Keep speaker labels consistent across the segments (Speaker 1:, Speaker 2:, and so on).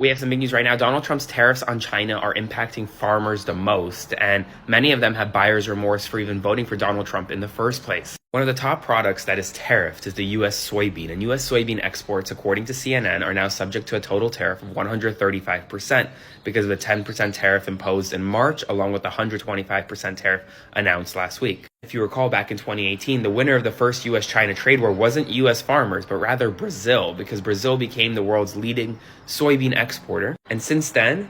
Speaker 1: We have some big news right now. Donald Trump's tariffs on China are impacting farmers the most, and many of them have buyer's remorse for even voting for Donald Trump in the first place. One of the top products that is tariffed is the U.S. soybean, and U.S. soybean exports, according to CNN, are now subject to a total tariff of 135% because of the 10% tariff imposed in March, along with the 125% tariff announced last week. If you recall, back in 2018, the winner of the first U.S.-China trade war wasn't U.S. farmers, but rather Brazil, because Brazil became the world's leading soybean exporter. And since then,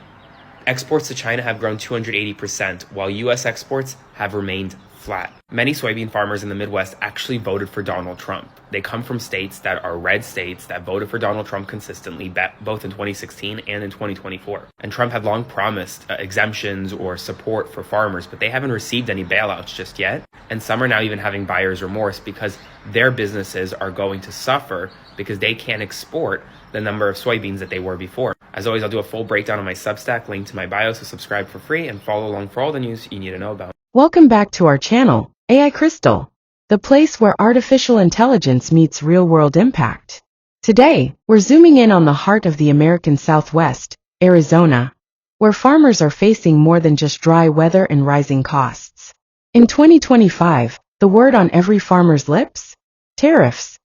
Speaker 1: exports to China have grown 280%, while U.S. exports have remained flat. Many soybean farmers in the Midwest actually voted for Donald Trump. They come from states that are red states that voted for Donald Trump consistently, both in 2016 and in 2024. And Trump had long promised exemptions or support for farmers, but they haven't received any bailouts just yet. And some are now even having buyer's remorse because their businesses are going to suffer because they can't export the number of soybeans that they were before. As always, I'll do a full breakdown on my Substack, link to my bio, so subscribe for free and follow along for all the news you need to know about.
Speaker 2: Welcome back to our channel, AI Crystal, the place where artificial intelligence meets real-world impact. Today, we're zooming in on the heart of the American Southwest, Arizona, where farmers are facing more than just dry weather and rising costs. In 2025, the word on every farmer's lips? Tariffs.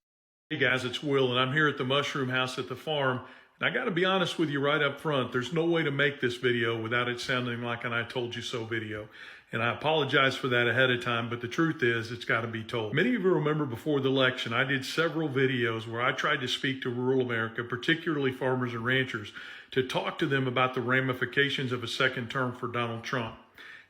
Speaker 3: Hey guys, it's Will, and I'm here at the Mushroom House at the farm. And I got to be honest with you right up front, there's no way to make this video without it sounding like an I told you so video. And I apologize for that ahead of time, but the truth is it's got to be told. Many of you remember before the election, I did several videos where I tried to speak to rural America, particularly farmers and ranchers, to talk to them about the ramifications of a second term for Donald Trump.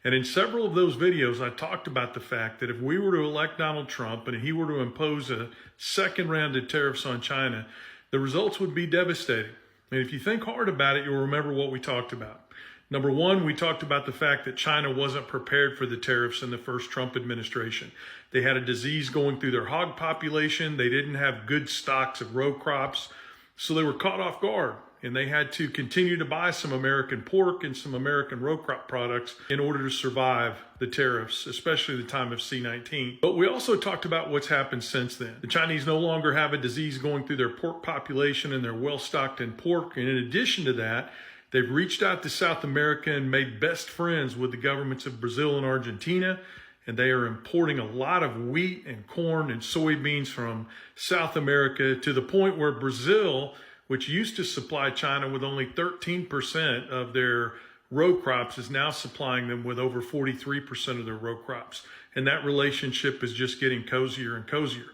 Speaker 3: And in several of those videos, I talked about the fact that if we were to elect Donald Trump and he were to impose a second round of tariffs on China, the results would be devastating. And if you think hard about it, you'll remember what we talked about. Number one, we talked about the fact that China wasn't prepared for the tariffs in the first Trump administration. They had a disease going through their hog population. They didn't have good stocks of row crops. So they were caught off guard. And they had to continue to buy some American pork and some American row crop products in order to survive the tariffs, especially the time of C-19. But we also talked about what's happened since then. The Chinese no longer have a disease going through their pork population, and they're well stocked in pork. And in addition to that, they've reached out to South America and made best friends with the governments of Brazil and Argentina. And they are importing a lot of wheat and corn and soybeans from South America to the point where Brazil, which used to supply China with only 13% of their row crops, is now supplying them with over 43% of their row crops. And that relationship is just getting cozier and cozier.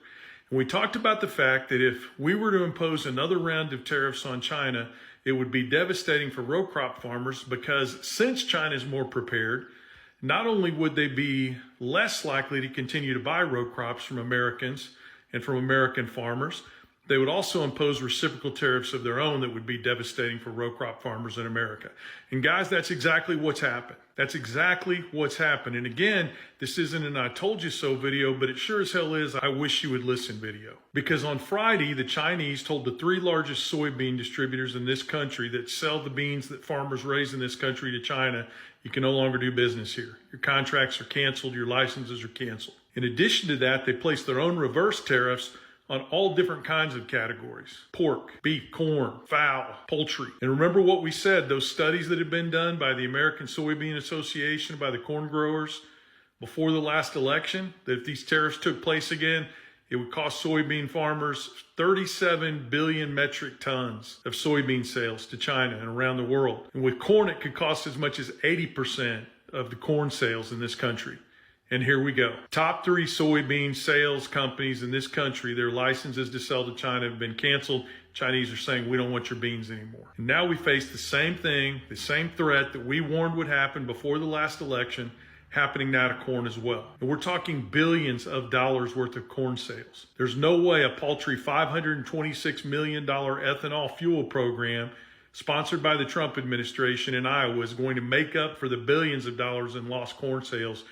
Speaker 3: And we talked about the fact that if we were to impose another round of tariffs on China, it would be devastating for row crop farmers because since China is more prepared, not only would they be less likely to continue to buy row crops from Americans and from American farmers, they would also impose reciprocal tariffs of their own that would be devastating for row crop farmers in America. And guys, that's exactly what's happened. That's exactly what's happened. And again, this isn't an I told you so video, but it sure as hell is I wish you would listen video. Because on Friday, the Chinese told the three largest soybean distributors in this country that sell the beans that farmers raise in this country to China, you can no longer do business here. Your contracts are canceled, your licenses are canceled. In addition to that, they placed their own reverse tariffs on all different kinds of categories: pork, beef, corn, fowl, poultry. And remember what we said, those studies that have been done by the American Soybean Association, by the corn growers before the last election, that if these tariffs took place again, it would cost soybean farmers 37 billion metric tons of soybean sales to China and around the world. And with corn, it could cost as much as 80% of the corn sales in this country. And here we go. Top three soybean sales companies in this country, their licenses to sell to China have been canceled. Chinese are saying, we don't want your beans anymore. And now we face the same thing, the same threat that we warned would happen before the last election, happening now to corn as well. And we're talking billions of dollars worth of corn sales. There's no way a paltry $526 million ethanol fuel program sponsored by the Trump administration in Iowa is going to make up for the billions of dollars in lost corn sales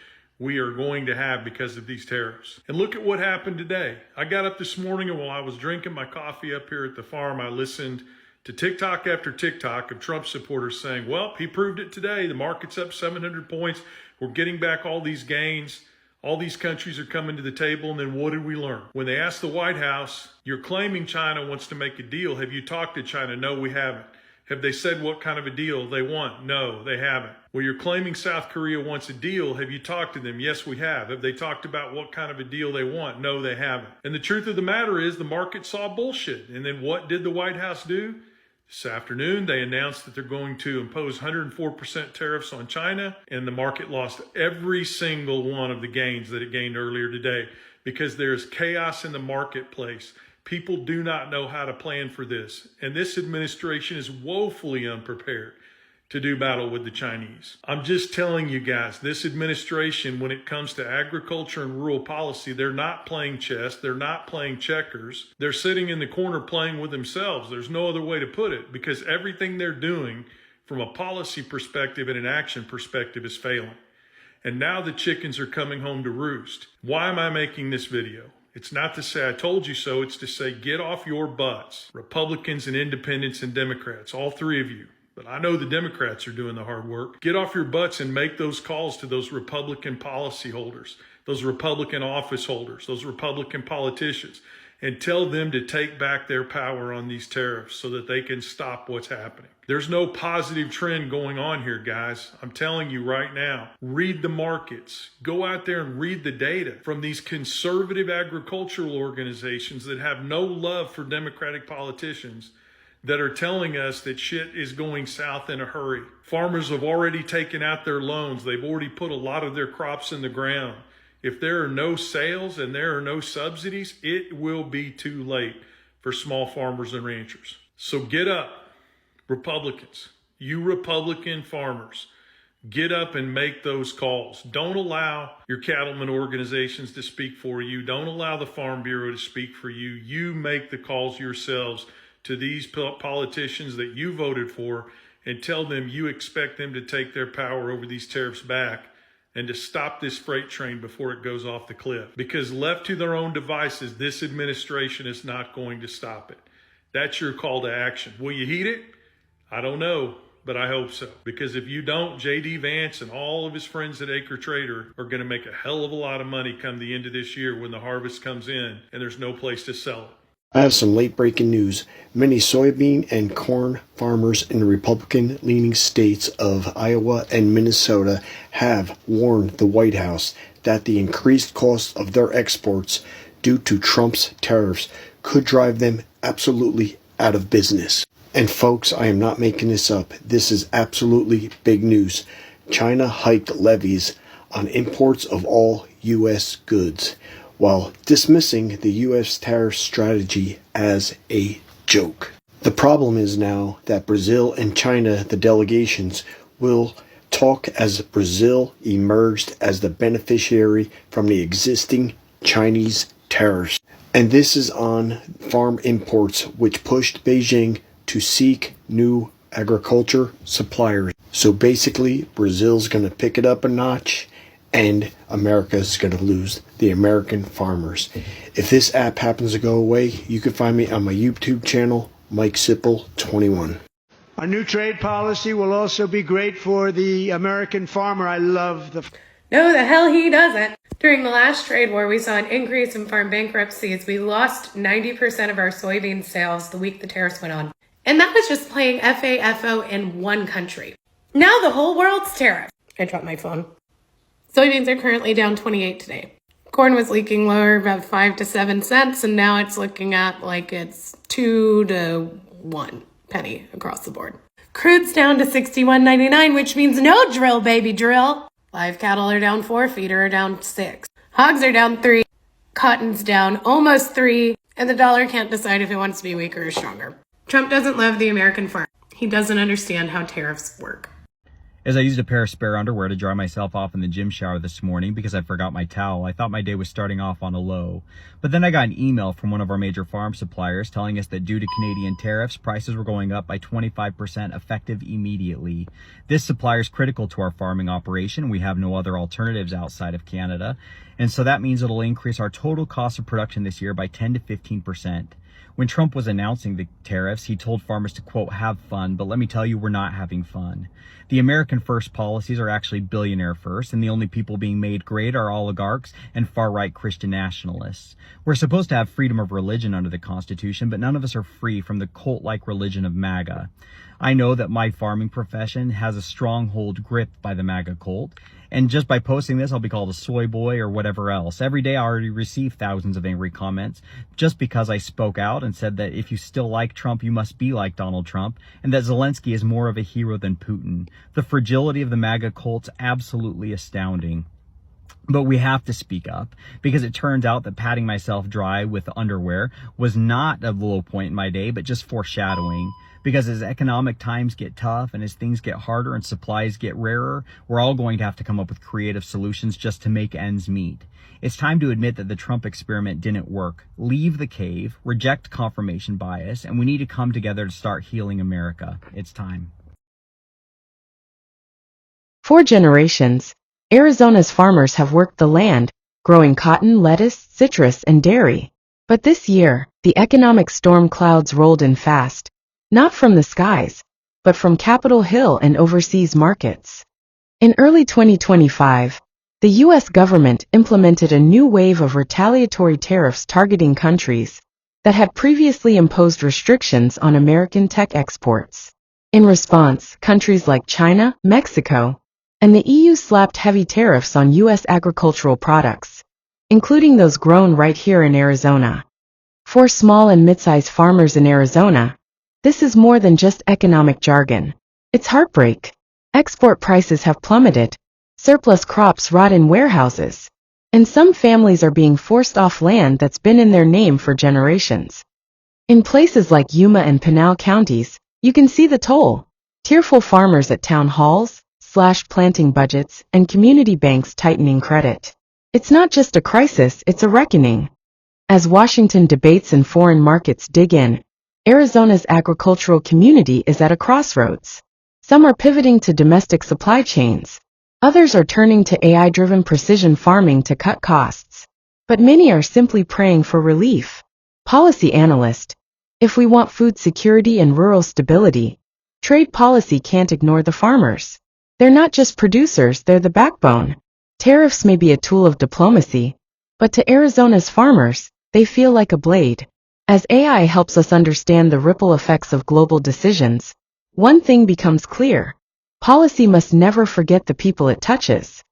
Speaker 3: we are going to have because of these tariffs. And look at what happened today. I got up this morning and while I was drinking my coffee up here at the farm, I listened to TikTok after TikTok of Trump supporters saying, well, he proved it today. The market's up 700 points. We're getting back all these gains. All these countries are coming to the table. And then what did we learn? When they asked the White House, you're claiming China wants to make a deal. Have you talked to China? No, we haven't. Have they said what kind of a deal they want? No, they haven't. Well, you're claiming South Korea wants a deal. Have you talked to them? Yes, we have. Have they talked about what kind of a deal they want? No, they haven't. And the truth of the matter is the market saw bullshit. And then what did the White House do? This afternoon, they announced that they're going to impose 104% tariffs on China, and the market lost every single one of the gains that it gained earlier today because there's chaos in the marketplace. People do not know how to plan for this, and this administration is woefully unprepared to do battle with the Chinese. I'm just telling you guys, this administration, when it comes to agriculture and rural policy, they're not playing chess. They're not playing checkers. They're sitting in the corner playing with themselves. There's no other way to put it, because everything they're doing from a policy perspective and an action perspective is failing. And now the chickens are coming home to roost. Why am I making this video? It's not to say I told you so. It's to say get off your butts. Republicans and independents and Democrats, all three of you. But I know the Democrats are doing the hard work. Get off your butts and make those calls to those Republican policy holders, those Republican office holders, those Republican politicians, and tell them to take back their power on these tariffs so that they can stop what's happening. There's no positive trend going on here, guys. I'm telling you right now, read the markets. Go out there and read the data from these conservative agricultural organizations that have no love for Democratic politicians, that are telling us that shit is going south in a hurry. Farmers have already taken out their loans. They've already put a lot of their crops in the ground. If there are no sales and there are no subsidies, it will be too late for small farmers and ranchers. So get up, Republicans. You Republican farmers, get up and make those calls. Don't allow your cattlemen organizations to speak for you. Don't allow the Farm Bureau to speak for you. You make the calls yourselves to these politicians that you voted for and tell them you expect them to take their power over these tariffs back and to stop this freight train before it goes off the cliff. Because left to their own devices, this administration is not going to stop it. That's your call to action. Will you heed it? I don't know, but I hope so. Because if you don't, J.D. Vance and all of his friends at Acre Trader are going to make a hell of a lot of money come the end of this year when the harvest comes in and there's no place to sell it.
Speaker 4: I have some late breaking news. Many soybean and corn farmers in the Republican-leaning states of Iowa and Minnesota have warned the White House that the increased cost of their exports due to Trump's tariffs could drive them absolutely out of business. And folks, I am not making this up. This is absolutely big news. China hiked levies on imports of all U.S. goods, while dismissing the U.S. tariff strategy as a joke. The problem is now that Brazil and China, the delegations, will talk as Brazil emerged as the beneficiary from the existing Chinese tariffs. And this is on farm imports, which pushed Beijing to seek new agriculture suppliers. So basically, Brazil's going to pick it up a notch, and America's going to lose the American farmers. If this app happens to go away, you can find me on my YouTube channel, Mike Sipple 21.
Speaker 5: Our new trade policy will also be great for the American farmer. I love the...
Speaker 6: No, the hell he doesn't. During the last trade war, we saw an increase in farm bankruptcies. We lost 90% of our soybean sales the week the tariffs went on. And that was just playing FAFO in one country. Now the whole world's tariff. I dropped my phone. Soybeans are currently down 28 today. Corn was leaking lower about 5 to 7 cents, and now it's looking at like it's 2 to 1 penny across the board. Crude's down to $61.99, which means no drill, baby, drill. Live cattle are down 4, feeder are down 6. Hogs are down 3, cotton's down almost 3, and the dollar can't decide if it wants to be weaker or stronger. Trump doesn't love the American farm. He doesn't understand how tariffs work.
Speaker 7: As I used a pair of spare underwear to dry myself off in the gym shower this morning because I forgot my towel, I thought my day was starting off on a low. But then I got an email from one of our major farm suppliers telling us that due to Canadian tariffs, prices were going up by 25% effective immediately. This supplier is critical to our farming operation. We have no other alternatives outside of Canada. And so that means it'll increase our total cost of production this year by 10 to 15%. When Trump was announcing the tariffs, he told farmers to, quote, have fun, but let me tell you, we're not having fun. The American first policies are actually billionaire first, and the only people being made great are oligarchs and far-right Christian nationalists. We're supposed to have freedom of religion under the Constitution, but none of us are free from the cult-like religion of MAGA. I know that my farming profession has a stronghold gripped by the MAGA cult, and just by posting this, I'll be called a soy boy or whatever else. Every day I already receive thousands of angry comments just because I spoke out and said that if you still like Trump, you must be like Donald Trump, and that Zelensky is more of a hero than Putin. The fragility of the MAGA cult's absolutely astounding. But we have to speak up, because it turns out that patting myself dry with underwear was not a low point in my day, but just foreshadowing. Because as economic times get tough and as things get harder and supplies get rarer, we're all going to have to come up with creative solutions just to make ends meet. It's time to admit that the Trump experiment didn't work. Leave the cave, reject confirmation bias, and we need to come together to start healing America. It's time.
Speaker 2: For generations, Arizona's farmers have worked the land, growing cotton, lettuce, citrus, and dairy. But this year, the economic storm clouds rolled in fast, not from the skies, but from Capitol Hill and overseas markets. In early 2025, the U.S. government implemented a new wave of retaliatory tariffs targeting countries that had previously imposed restrictions on American tech exports. In response, countries like China, Mexico, and the EU slapped heavy tariffs on U.S. agricultural products, including those grown right here in Arizona. For small and mid-sized farmers in Arizona, this is more than just economic jargon. It's heartbreak. Export prices have plummeted, surplus crops rot in warehouses, and some families are being forced off land that's been in their name for generations. In places like Yuma and Pinal counties, you can see the toll. Tearful farmers at town halls, slashed planting budgets, and community banks tightening credit. It's not just a crisis, it's a reckoning. As Washington debates and foreign markets dig in, Arizona's agricultural community is at a crossroads. Some are pivoting to domestic supply chains. Others are turning to AI-driven precision farming to cut costs. But many are simply praying for relief. Policy analyst: if we want food security and rural stability, trade policy can't ignore the farmers. They're not just producers, they're the backbone. Tariffs may be a tool of diplomacy, but to Arizona's farmers, they feel like a blade. As AI helps us understand the ripple effects of global decisions, one thing becomes clear: policy must never forget the people it touches.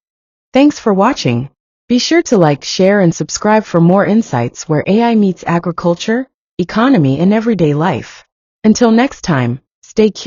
Speaker 2: Thanks for watching. Be sure to like, share, and subscribe for more insights where AI meets agriculture, economy, and everyday life. Until next time, stay curious.